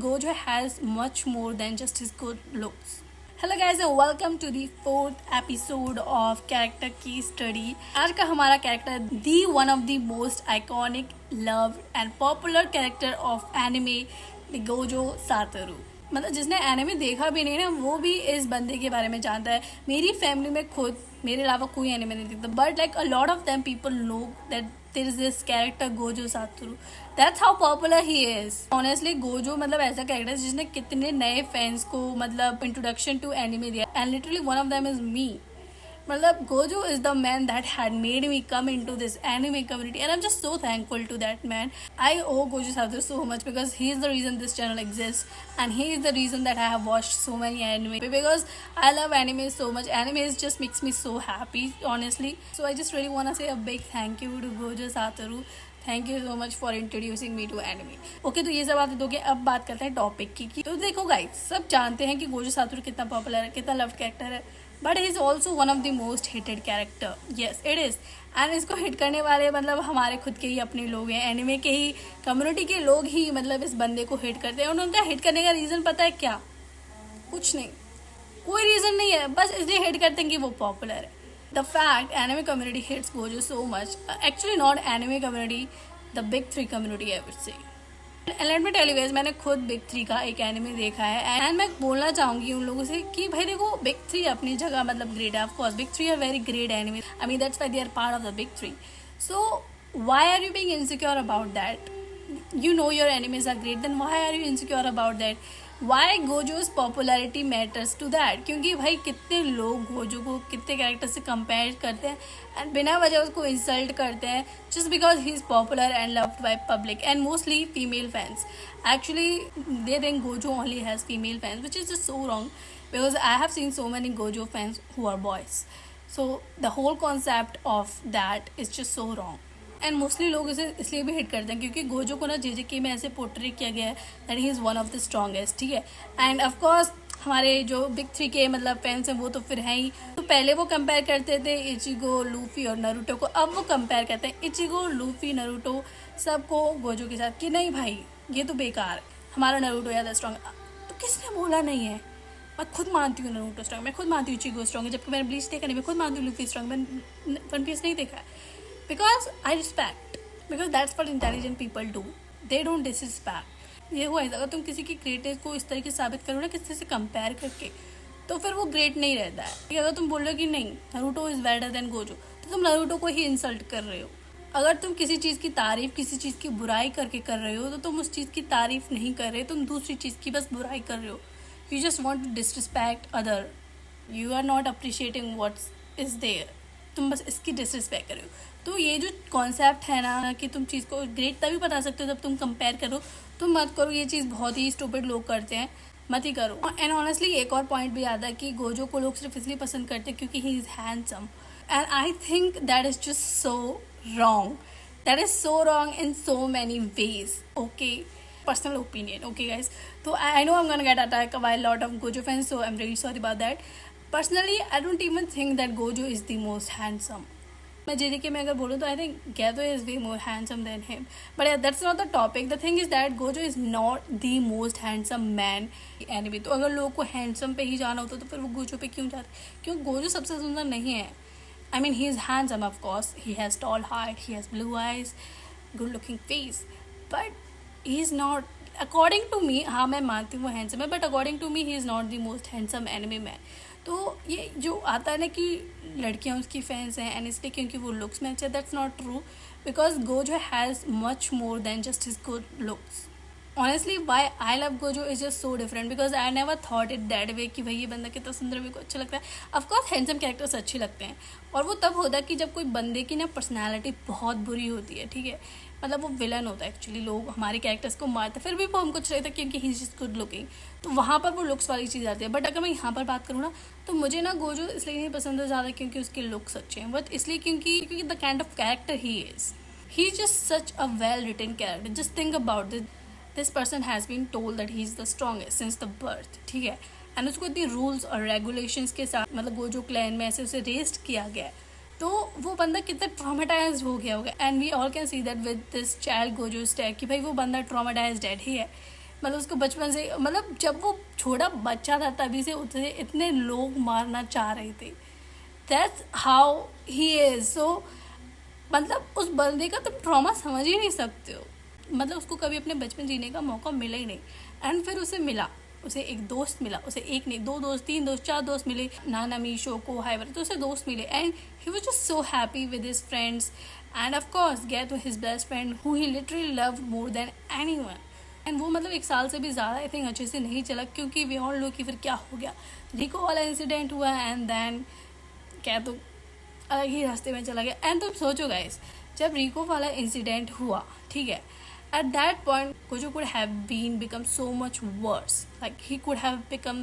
Gojo has much more than just his good looks. Hello guys and welcome to the 4th episode of Character Case Study. आज का हमारा character the one of the most iconic, loved and popular character of anime, the Gojo Satoru. मतलब जिसने anime देखा भी नहीं ना वो भी इस बंदे के बारे में जानता है. मेरी फैमिली में खुद मेरे अलावा कोई एनिमे नहीं देखता, but like a lot of them people know that there is this character Gojo Satoru. That's how popular he is. Honestly Gojo मतलब ऐसा कैरेक्टर है जिसने कितने नए फैंस को मतलब इंट्रोडक्शन टू एनिमे दिया, and literally one of them is me. मतलब Gojo is the man that had made me come into this anime community, and I'm just so thankful to that man. I owe Gojo Satoru so much because he is the reason this channel exists, and he is the reason that I have watched so many anime, because I love anime so much. Anime just makes me so happy, honestly. So I just really want to say a big thank you to Gojo Satoru. Thank you so much for introducing me to anime. Okay, तो ये सब बातें तो अब बात करते हैं topic की. तो देखो गाइस, सब जानते हैं कि गोजो सातोरू कितना पॉपुलर है, कितना लव्ड कैरेक्टर है, but he is also one of the most hated character. Yes it is. And इसको हिट करने वाले मतलब हमारे खुद के ही अपने लोग हैं, एनिमे के ही कम्युनिटी के लोग ही मतलब इस बंदे को हिट करते हैं. और उनका हिट करने का रीजन पता है क्या? कुछ नहीं, कोई रीजन नहीं है, बस इसलिए हिट करते हैं कि वो पॉपुलर है. The fact anime community hates Gojo so much, actually not anime community, the big 3 community I would say. And let me tell you guys, मैंने खुद बिग 3 का एक एनिमे देखा है, एंड मैं बोलना चाहूंगी उन लोगों से कि भाई देखो बिग 3 अपनी जगह मतलब ग्रेट है. Of course big 3 are very great anime. I mean that's why they are part of the big 3. So why are you being insecure about that? You know your enemies are great, then why are you insecure about that? Why Gojo's popularity matters to that? क्योंकि भाई कितने लोग Gojo को कितने character से compare करते हैं and बिना वजह उसको इंसल्ट करते हैं just because he is popular and loved by public and mostly female fans. Actually they think Gojo only has female fans, which is just so wrong, because I have seen so many Gojo fans who are boys. So the whole concept of that is just so wrong. And mostly लोग इसे इसलिए भी hit करते हैं क्योंकि Gojo को ना JJK में ऐसे पोर्ट्रे किया गया है that he is one of the strongest. ठीक है, एंड ऑफ कोर्स हमारे जो बिग 3 के मतलब फैंस हैं वो तो फिर हैं ही. तो पहले वो कंपेयर करते थे इचिगो, लूफी और नारुतो को. अब वो कंपेयर करते हैं इचिगो, लूफी, नारुतो सबको गोजो के साथ कि नहीं भाई ये तो बेकार है, हमारा नारुतो ज़्यादा स्ट्रॉन्ग. तो किसने बोला नहीं है? मैं खुद मानती हूँ नारुतो स्ट्रॉन्ग, मैं खुद मानती हूँ इचिगो स्ट्रॉन्ग है, जबकि मैंने ब्लीच देखा नहीं. मैं खुद मानती हूँ लूफी स्ट्रॉन्ग, मैंने वन पीस नहीं देखा है. Because I respect, because that's what intelligent people do. They don't disrespect. ये हुआ है, अगर तुम किसी की ग्रेटनेस को इस तरीके से साबित करो ना किसी से कंपेयर करके, तो फिर वो ग्रेट नहीं रहता है. अगर तुम बोल रहे हो कि नहीं Naruto is better than Gojo, तो तुम नारुतो को ही इंसल्ट कर रहे हो. अगर तुम किसी चीज़ की तारीफ किसी चीज़ की बुराई करके कर रहे हो तो तुम उस चीज़ की तारीफ नहीं कर रहे, तुम दूसरी चीज़ की बस बुराई कर रहे हो. You just want to disrespect other, you are not appreciating what's is there, तुम बस इसकी डिसरिस्पेक्ट कर रहे हो. तो ये जो कॉन्सेप्ट है ना कि तुम चीज़ को ग्रेट तभी बता सकते हो जब तुम कंपेयर करो. तुम मत करो, ये चीज़ बहुत ही स्टूपिड लोग करते हैं, मत ही करो. एंड ऑनेस्टली एक और पॉइंट भी आता है कि गोजो को लोग सिर्फ इसलिए पसंद करते हैं क्योंकि he is handsome, and I think that is just so wrong. That is so wrong in so many ways. Okay, personal opinion. Okay guys, so I know I'm gonna get attacked by a lot of Gojo fans, so I'm really sorry about that. Personally I don't even think that Gojo is the most handsome. मैं JJK में अगर बोलूँ तो I think Geto is way more handsome than him, but yeah, that's not the topic. The thing is that Gojo is not the most handsome man anime. तो अगर लोगों को handsome पे ही जाना होता तो फिर वो Gojo पे क्यों जाते? क्योंकि Gojo सबसे सुंदर नहीं है. I mean he is handsome of course, he has tall height, he has blue eyes, good looking face, but he is not, according to me, हाँ मैं मानती हूँ वो हैंडसम है, but according to me he is not the most handsome anime man. तो ये जो आता है ना कि लड़कियाँ उसकी फैंस हैं एंड इसलिए क्योंकि वो लुक्स में अच्छे, that's not true, because Gojo has much more than just his good looks. Honestly why I love Gojo is just so different, because I never thought it that way कि भाई ये बंदा कितना सुंदर, मेरे को अच्छा लगता है. ऑफकोर्स हैंडसम कैरेक्टर्स अच्छे लगते हैं, और वो तब होता है कि जब कोई बंदे की ना पर्सनैलिटी बहुत बुरी होती है. ठीक है, मतलब वो विलन होता है एक्चुअली, लोग हमारे कैरेक्टर्स को मारते फिर भी वो हमको अच्छा लगता है क्योंकि he is just good looking. तो वहाँ पर वो लुक्स वाली चीज़ आती है. बट अगर मैं यहाँ पर बात करूँ ना तो मुझे ना गोजो इसलिए नहीं पसंद है ज़्यादा क्योंकि उसके लुक्स अच्छे हैं, बट इसलिए क्योंकि the kind of character he is just such a well written character. Just think about it. This person has been told that he is the strongest since the birth. ठीक है, and उसको इतनी rules और regulations के साथ मतलब Gojo clan में ऐसे उसे रेस्ट किया गया है, तो वो बंदा कितना ट्रॉमेटाइज हो गया होगा. And we all can see that with this child Gojo stuck कि भाई वो बंदा ट्रॉमेटाइज्ड है. ठीक है, मतलब उसको बचपन से, मतलब जब वो छोटा बच्चा था तभी से उसे इतने लोग मारना चाह रहे थे. That's how he is. So मतलब उस बंदे का तुम ट्रॉमा समझ ही नहीं सकते हो. मतलब उसको कभी अपने बचपन जीने का मौका मिला ही नहीं. एंड फिर उसे मिला, उसे एक दोस्त मिला, उसे एक नहीं, दो दोस्त, तीन दोस्त, चार दोस्त मिले, नानामी, शोको, हाइबर, तो उसे दोस्त मिले. And he was just so happy with his friends. And of course get to his best friend who he literally loved more than anyone. And वो मतलब एक साल से भी ज़्यादा आई थिंक अच्छे से नहीं चला, क्योंकि वी ऑल नो कि फिर क्या हो गया. रिको वाला इंसिडेंट हुआ एंड देन क्या तो अलग ही रास्ते में चला गया. एंड तुम सोचो गाइस, जब रिको वाला इंसिडेंट हुआ, ठीक है, at that point Gojo could have become so much worse. Like he could have become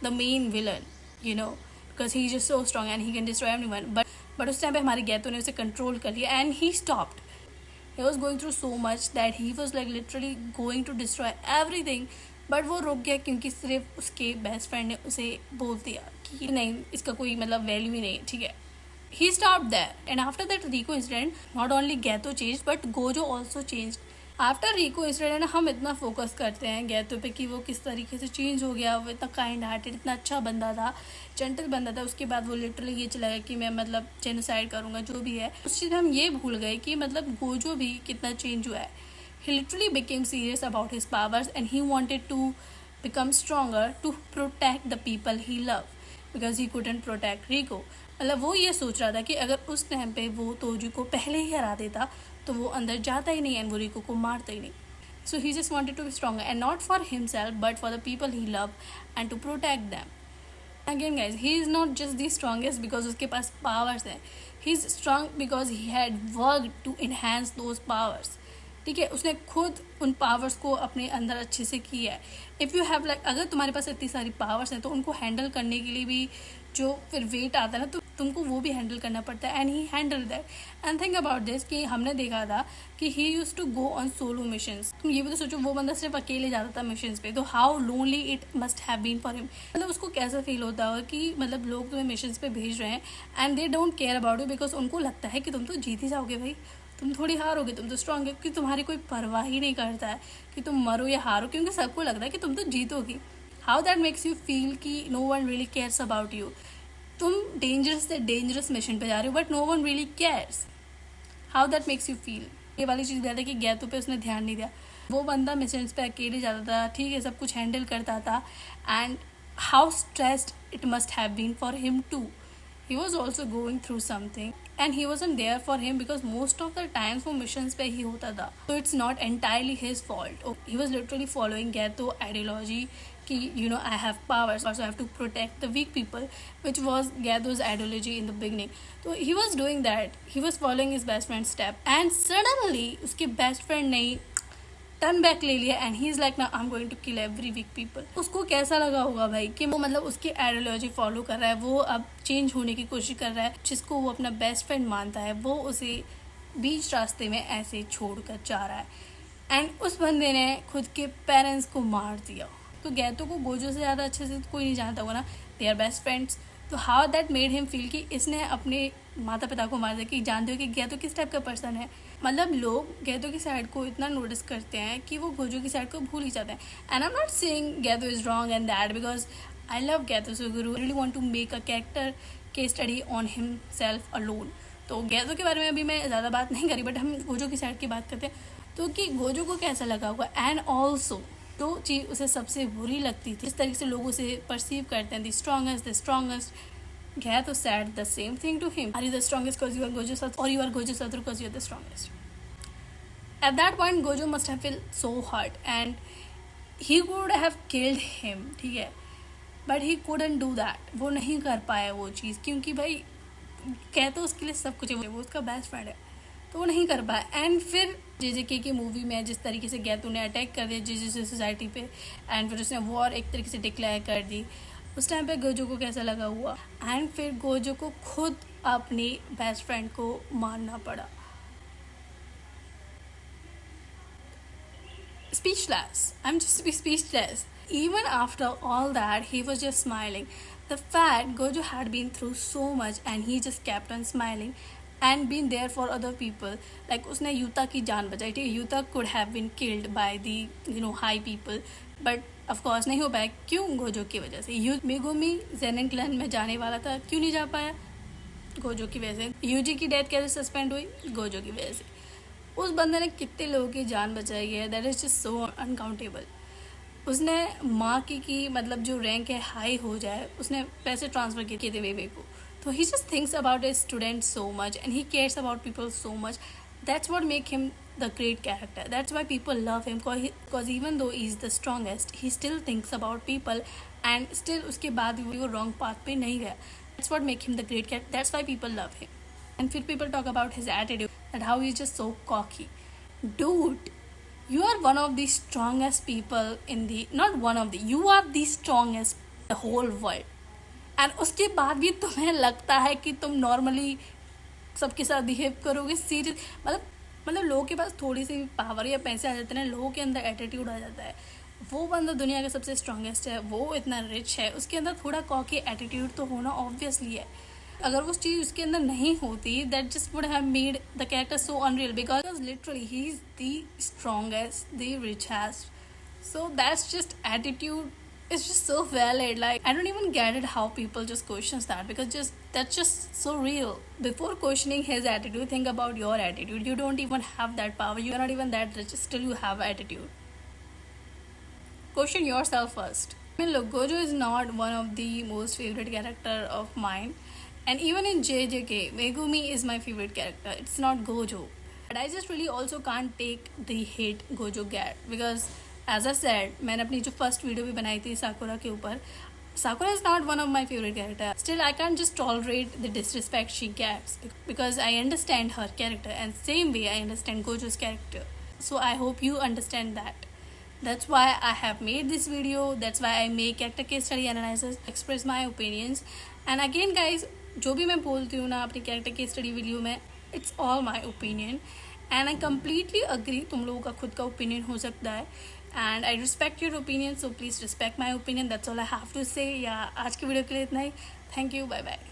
the main villain, you know, because he's just so strong and he can destroy everyone. But उस time पे हमारे गैतो ने उसे control कर लिया and he stopped. He was going through so much that he was like literally going to destroy everything. But वो रुक गया क्योंकि सिर्फ उसके बेस्ट फ्रेंड ने उसे बोल दिया कि नहीं, इसका कोई मतलब वैल्यू ही नहीं, ठीक है. He stopped there. And after that Rico incident, not only Gato changed but Gojo also changed. After Riko incident हम इतना फोकस करते हैं गैतो पे कि वो किस तरीके से चेंज हो गया. वो इतना काइंड हार्टेड, इतना अच्छा बंदा था, जेंटल बंदा था. उसके बाद वो लिटरली ये चला गया कि मैं मतलब जेनोसाइड करूँगा, जो भी है. उस चीज़ हम ये भूल गए कि मतलब गोजो भी कितना चेंज हुआ है. He literally became serious about his powers and he wanted to become stronger to protect the people he love, because he couldn't protect Riko. मतलब वो ये सोच रहा था कि अगर उस टाइम पे वो तोजू को पहले ही हरा देता तो वो अंदर जाता ही नहीं एंड वो रिको को मारता ही नहीं. So he just wanted to be stronger and not for himself but for the people he love and to protect them. Again guys, he is not just the strongest because उसके पास पावर्स हैं. He is strong because he had work to enhance those powers. ठीक है, उसने खुद उन powers को अपने अंदर अच्छे से किया है. इफ़ यू हैव लाइक, अगर तुम्हारे पास इतनी सारी पावर्स हैं तो उनको हैंडल करने के लिए भी जो फिर वेट आता है ना, तो तुमको वो भी हैंडल करना पड़ता है. And he handle that. And think about this कि हमने देखा था कि he use to go on solo missions. तुम ये भी तो सोचो, वो बंदा सिर्फ अकेले जाता था मिशंस पे, तो how lonely it must have been for him. मतलब उसको कैसा फील होता होगा कि मतलब लोग तुम्हें मिशंस पे भेज रहे हैं and they don't care about you, because उनको लगता है कि तुम तो जीत ही जाओगे भाई, तुम थोड़ी हारोगे, तुम तो स्ट्रांग है. क्योंकि तुम्हारी कोई परवाह ही नहीं करता है कि तुम मरो या हारो, क्योंकि सबको लगता है कि तुम तो जीतोगी. How that makes you feel कि no one really cares about you. तुम डेंजरस से डेंजरस मिशन पे जा रहे हो but no one really cares. How that makes you feel. ये वाली चीज़ कहता है कि गैतो पे उसने ध्यान नहीं दिया. वो बंदा मिशन पे अकेले जाता था, ठीक है, सब कुछ हैंडल करता था. And how stressed it must have been for him too. He was also going through something and he wasn't there for him because most of the times वो missions पे ही होता था. So it's not entirely his fault. He was literally following Gato ideology कि you know I have powers, also I have to protect the weak people, which was Gato's ideology in the beginning. So he was doing that. He was following his best friend's step and suddenly उसके best friend ने turn back ले लिया and he is like ना I am going to kill every weak people. उसको कैसा लगा होगा भाई कि वो मतलब उसकी आइडियोलॉजी फॉलो कर रहा है, वो अब चेंज होने की कोशिश कर रहा है. जिसको वो अपना बेस्ट फ्रेंड मानता है वो उसे बीच रास्ते में ऐसे छोड़ कर जा रहा है. एंड उस बंदे ने खुद के पेरेंट्स को मार दिया. तो गैतो को गोजो से ज़्यादा अच्छे से कोई नहीं जानता होगा ना, दे आर बेस्ट फ्रेंड्स. तो how that made him feel कि इसने अपने माता पिता को मार दिया. कि जानते हो कि गैतो किस टाइप का पर्सन है. मतलब लोग गैतो की साइड को इतना नोटिस करते हैं कि वो गोजो की साइड को भूल ही जाते हैं. And I am not saying Geto is wrong and that, because I love Geto Suguru. Really want to make a character के स्टडी ऑन हिमसेल्फ अलोन. तो गैतो के बारे में अभी मैं ज़्यादा बात नहीं करी, बट हम गोजो की साइड की बात करते हैं. तो कि गोजो को कैसा लगा होगा. एंड ऑल्सो जो चीज़ उसे सबसे बुरी लगती थी, इस तरीके से लोग उसे परसीव करते हैं, the strongest. Gato said the same thing to him. Are you the strongest because you are Gojo Satoru, or you are Gojo Satoru because you are the strongest? At that point, Gojo must have felt so hurt and he could have killed him, ठीक है, but he couldn't do that. वो नहीं कर पाया वो चीज़, क्योंकि भाई कहते उसके लिए सब कुछ है, वो उसका बेस्ट फ्रेंड है, तो वो नहीं कर पाया. एंड फिर JJK की मूवी में जिस तरीके से गैतो ने अटैक कर दिया JJK सोसाइटी पे एंड फिर उसने वॉर एक तरीके से डिक्लेयर कर दी, उस टाइम पे गोजो को कैसा लगा हुआ. एंड फिर गोजो को खुद अपनी बेस्ट फ्रेंड को मारना पड़ा. Speechless. I'm just speechless. Even after all that, he was just smiling. The fact Gojo had been through so much and he just kept on smiling and been there for other people. Like उसने Utah की जान बचाई. ठीक है, Utah could have been killed by the high people but of course नहीं हो पाया। क्यों? गोजो की वजह से। मेगुमी जेनिन क्लैन में जाने वाला था, क्यों नहीं जा पाया? गोजो की वजह से। यूजी की डेथ कैसे सस्पेंड हुई? गोजो की वजह से। उस बंदे ने कितने लोगों की जान बचाई है, that is just so uncountable. उसने माँ की मतलब जो रैंक है हाई हो जाए, उसने पैसे ट्रांसफर किए थे बेबे को। तो he just thinks about a student so much and he cares about people so much. That's what make him the great character. That's why people love him, because even though he's the strongest, he still thinks about people and still उसके बाद भी वो wrong path पे नहीं गया. That's what make him the great character. That's why people love him. And फिर people talk about his attitude, that how he's just so cocky. Dude, you are one of the strongest people in the, not one of the, you are the strongest in the whole world. And उसके बाद भी तुम्हें लगता है कि तुम normally सबके साथ बिहेव करोगे? सीरियस मतलब लोगों के पास थोड़ी सी पावर या पैसे आ जाते हैं, लोगों के अंदर एटीट्यूड आ जाता है। वो बंदा दुनिया का सबसे स्ट्रॉन्गेस्ट है, वो इतना रिच है, उसके अंदर थोड़ा कॉकी एटीट्यूड तो होना ऑब्वियसली है। अगर वो चीज़ उसके अंदर नहीं होती, that just would have made the character so unreal, because literally he is the strongest, the richest. So that's just attitude. It's just so valid. Like, I don't even get it how people just questions that, because that's just so real. Before questioning his attitude, think about your attitude. You don't even have that power. You're not even that rich. Still, you have attitude. Question yourself first. I mean, look, Gojo is not one of the most favorite character of mine, and even in JJK, Megumi is my favorite character. It's not Gojo, but I just really also can't take the hate Gojo get, because as a said, मैंने अपनी जो first video भी बनाई थी Sakura के ऊपर, Sakura is not one of my favourite character. Still I can just tolerate the disrespect she gets, because I understand her character and same way I understand Gojo's character. So I hope you understand that. That's why I have made this video. That's why I make character case study analysis, express my opinions. And again guys, जो भी मैं बोलती हूँ ना अपनी character case study video में, it's all my opinion. And I completely agree, तुम लोगों का खुद का opinion हो सकता है. And I respect your opinion, so please respect my opinion. That's all I have to say. Yeah, आज की वीडियो के लिए इतना ही. Thank you, bye bye.